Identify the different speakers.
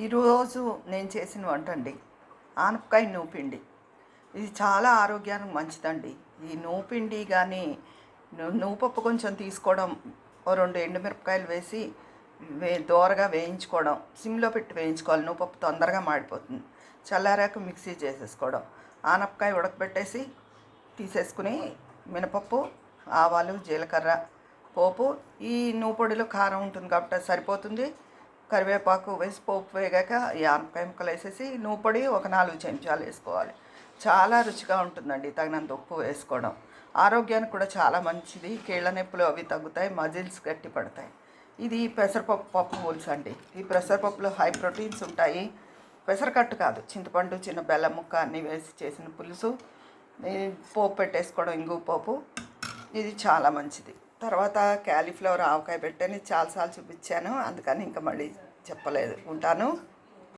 Speaker 1: ఈరోజు నేను చేసిన వంట అండి ఆనపకాయ నూపిండి. ఇది చాలా ఆరోగ్యానికి మంచిదండి. ఈ నూపిండి కానీ నూపప్పు కొంచెం తీసుకోవడం, ఓ 2 ఎండుమిరపకాయలు వేసి దోరగా వేయించుకోవడం, సిమ్లో పెట్టి వేయించుకోవాలి. నూపప్పు తొందరగా మాడిపోతుంది. చల్లారాక మిక్సీ చేసేసుకోవడం. ఆనపకాయ ఉడకబెట్టేసి తీసేసుకుని మినపప్పు, ఆవాలు, జీలకర్ర, పోపు, ఈ నూపొడిలో కారం ఉంటుంది కాబట్టి అది సరిపోతుంది. కరివేపాకు వేసి పోపు వేగాక ఈ ఆనపకాయ ముక్కలు వేసేసి నూపొడి ఒక 4 చెంచాలు వేసుకోవాలి. చాలా రుచిగా ఉంటుందండి. తగినంత ఉప్పు వేసుకోవడం ఆరోగ్యానికి కూడా చాలా మంచిది. కీళ్ళ నొప్పులు అవి తగ్గుతాయి, మజిల్స్ గట్టి పడతాయి. ఇది పప్పు పులుసు అండి. ఈ పెసరపప్పులో హై ప్రోటీన్స్ ఉంటాయి. పెసరకట్టు కాదు, చింతపండు, చిన్న బెల్లం ముక్క అన్నీ వేసి చేసిన పులుసు. పోపు పెట్టేసుకోవడం, ఇంగు పోపు. ఇది చాలా మంచిది. తర్వాత క్యాలీఫ్లవర్ ఆవకాయ పెట్టాను. చాలాసార్లు చూపించాను, అందుకని ఇంకా మళ్ళీ చెప్పలేదు. ఉంటాను.